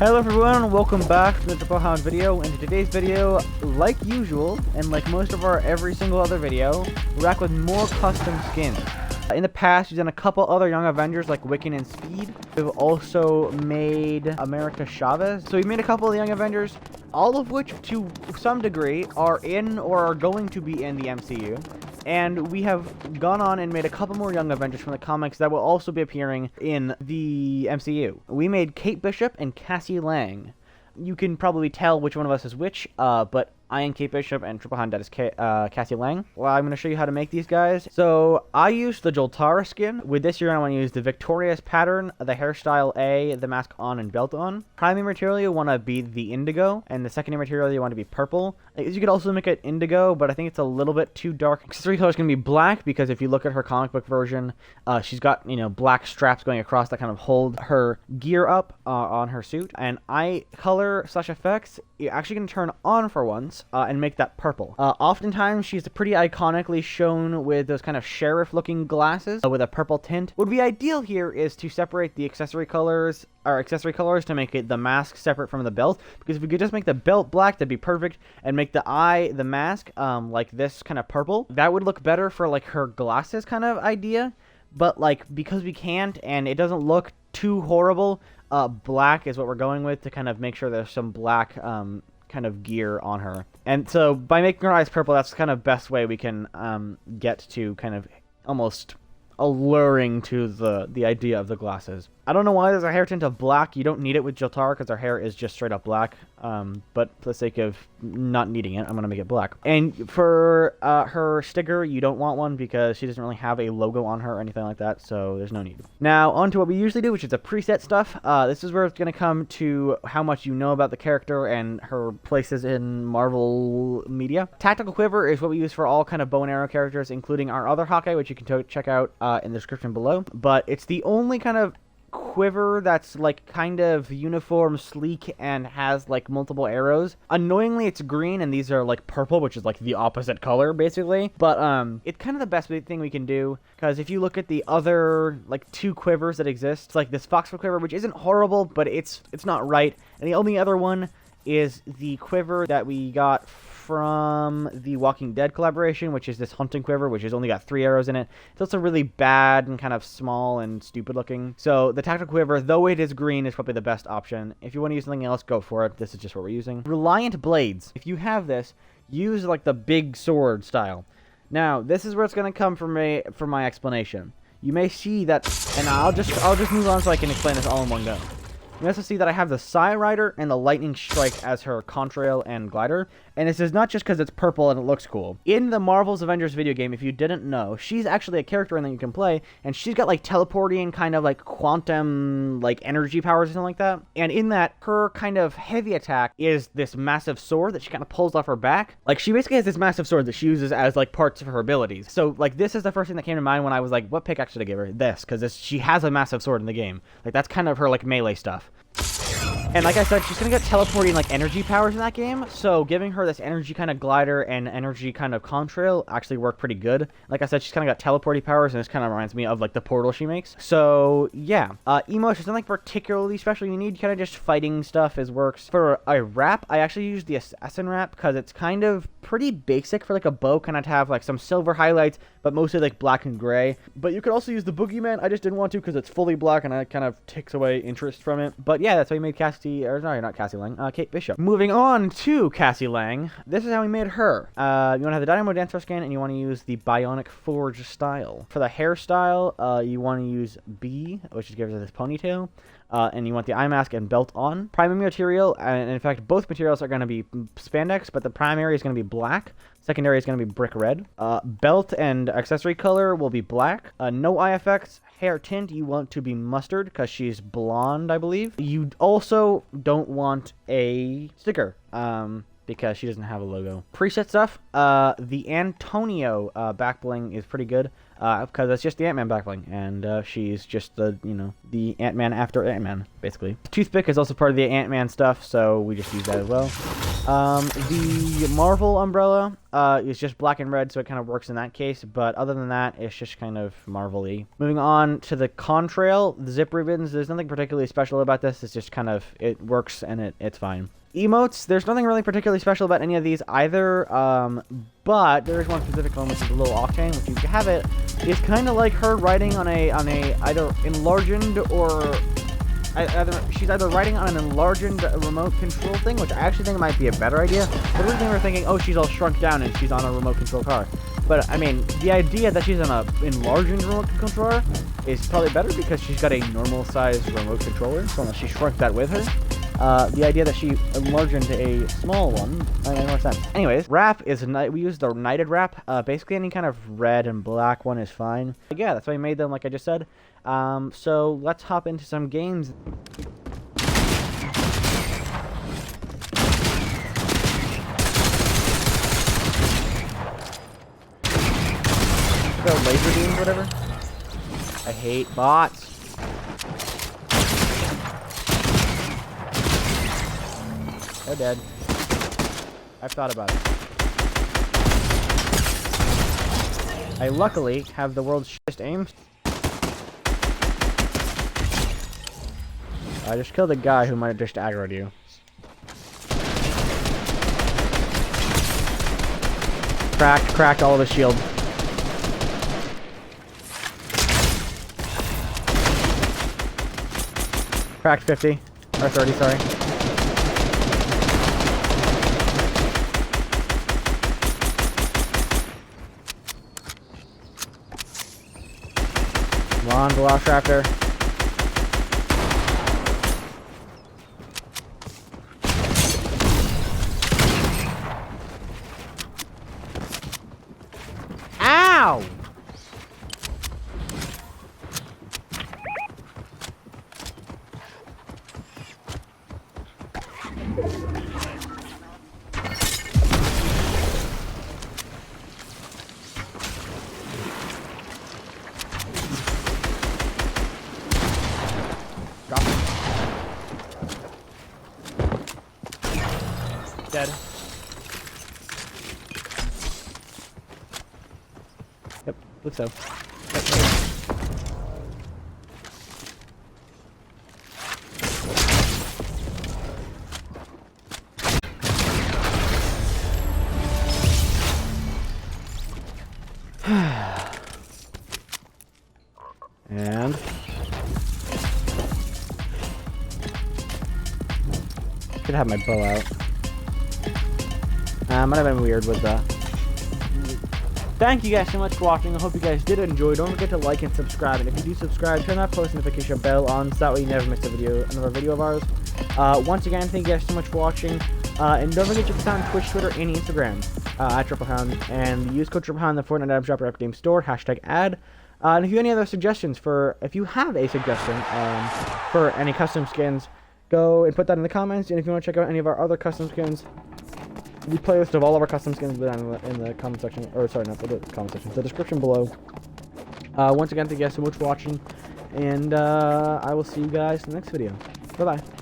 Hello everyone, welcome back to the Triple Hound video. In today's video, like usual, and like most of our every single other video, we're back with more custom skins. In the past, we've done a couple other Young Avengers like Wiccan and Speed. We've also made America Chavez. So we made a couple of the Young Avengers, all of which to some degree are in or are going to be in the MCU. And we have gone on and made a couple more Young Avengers from the comics that will also be appearing in the MCU. We made Kate Bishop and Cassie Lang. You can probably tell which one of us is which, but I am Kate Bishop and Triple Hound is Cassie Lang. Well, I'm going to show you how to make these guys. So I used the Joltara skin. With this, you're going to want to use the Victorious pattern, the hairstyle A, the mask on, and belt on. Primary material, you want to be the indigo, and the secondary material, you want to be purple. You could also make it indigo, but I think it's a little bit too dark. Accessory color is going to be black, because if you look at her comic book version, she's got, black straps going across that kind of hold her gear up on her suit. And eye color / effects, you're actually going to turn on for once. And make that purple. Oftentimes, she's pretty iconically shown with those kind of sheriff-looking glasses with a purple tint. What would be ideal here is to separate the accessory colors to make it the mask separate from the belt. Because if we could just make the belt black, that'd be perfect, and make the eye, the mask, like this kind of purple, that would look better for like her glasses kind of idea. But like because we can't, and it doesn't look too horrible, black is what we're going with to kind of make sure there's some black kind of gear on her. And so by making her eyes purple, that's kind of best way we can get to kind of almost alluring to the idea of the glasses. I don't know why there's a hair tint of black. You don't need it with Joltara because her hair is just straight up black. But for the sake of not needing it, I'm going to make it black. And for her sticker, you don't want one because she doesn't really have a logo on her or anything like that, so there's no need. Now, on to what we usually do, which is the preset stuff. This is where it's going to come to how much you know about the character and her places in Marvel media. Tactical Quiver is what we use for all kind of bow and arrow characters, including our other Hawkeye, which you can check out in the description below. But it's the only kind of quiver that's like kind of uniform, sleek, and has like multiple arrows. Annoyingly, it's green and these are like purple, which is like the opposite color basically. But it's kind of the best thing we can do, because if you look at the other like two quivers that exist, it's like this Foxful quiver, which isn't horrible, but it's not right. And the only other one is the quiver that we got from the Walking Dead collaboration, which is this hunting quiver, which has only got 3 arrows in it. It's also really bad and kind of small and stupid looking. So the tactical quiver, though it is green, is probably the best option. If you want to use something else, go for it. This is just what we're using. Reliant Blades. If you have this, use like the big sword style. Now, this is where it's going to come for my explanation. You may see that, and I'll just move on so I can explain this all in one go. You also see that I have the Psy Rider and the Lightning Strike as her contrail and glider. And this is not just because it's purple and it looks cool. In the Marvel's Avengers video game, if you didn't know, she's actually a character in that you can play. And she's got like teleporting kind of like quantum like energy powers or something like that. And in that, her kind of heavy attack is this massive sword that she kind of pulls off her back. Like she basically has this massive sword that she uses as like parts of her abilities. So like this is the first thing that came to mind when I was like, what pickaxe should I give her? This, because she has a massive sword in the game. Like that's kind of her like melee stuff. And like I said, she's going to get teleporting like energy powers in that game, so giving her this energy kind of glider and energy kind of contrail actually worked pretty good. Like I said, she's kind of got teleporting powers, and this kind of reminds me of like the portal she makes. So yeah, emotes is nothing particularly special you need, kind of just fighting stuff works. For a wrap, I actually use the assassin wrap because it's kind of pretty basic for like a bow, kind of to have like some silver highlights, but mostly like black and gray. But you could also use the boogeyman. I just didn't want to because it's fully black and it kind of takes away interest from it. But yeah, that's how you made not Cassie Lang, Kate Bishop. Moving on to Cassie Lang, this is how we made her. You want to have the Dynamo Dancer skin, and you want to use the Bionic Forge style. For the hairstyle, you want to use B, which gives her this ponytail. And you want the eye mask and belt on. Primary material, and in fact, both materials are going to be spandex, but the primary is going to be black. Secondary is going to be brick red. Belt and accessory color will be black. No eye effects. Hair tint, you want to be mustard, because she's blonde, I believe. You also don't want a sticker, because she doesn't have a logo. Preset stuff, the Antonio back bling is pretty good, because it's just the Ant-Man back bling, and she's just the Ant-Man after Ant-Man, basically. Toothpick is also part of the Ant-Man stuff, so we just use that as well. The Marvel umbrella is just black and red, so it kind of works in that case, but other than that, it's just kind of Marvel-y. Moving on to the contrail, the zip ribbons, there's nothing particularly special about this, it's just kind of, it works and it's fine. Emotes, there's nothing really particularly special about any of these either, but there is one specific one, which is a little Octane, which if you have it, is kind of like her riding on a either enlarged or... she's either riding on an enlarged remote control thing, which I actually think might be a better idea. But originally we were thinking, oh, she's all shrunk down and she's on a remote control car. But, I mean, the idea that she's on a enlarged remote controller is probably better because she's got a normal-sized remote controller, so unless she shrunk that with her. The idea that she enlarged into a small one might make more sense. Anyways, wrap is, we use the knighted wrap. Basically any kind of red and black one is fine. Yeah, that's why I made them, like I just said. So let's hop into some games. The laser beams, whatever. I hate bots. They're dead. I've thought about it. I luckily have the world's shittest aim. I just killed a guy who might have just aggroed you. Cracked all of his shield. Cracked 50. Or 30, sorry. Come on, Velociraptor. Ow! Drop it. Dead. Yep, looks so. And should have my bow out. Might have been weird with the. Thank you guys so much for watching. I hope you guys did enjoy. Don't forget to like and subscribe. And if you do subscribe, turn that post notification bell on so that way you never miss another video of ours. Once again, thank you guys so much for watching. And don't forget to check us out on Twitch, Twitter, and Instagram at TripleHound. And use code TripleHound in the Fortnite item shop or Epic Games Store. #ad. And if you have any other suggestions if you have a suggestion for any custom skins, go and put that in the comments. And if you want to check out any of our other custom skins, the playlist of all of our custom skins in the comment section, or sorry, not the comment section, the description below. Once again, thank you guys so much for watching, and I will see you guys in the next video. Bye-bye.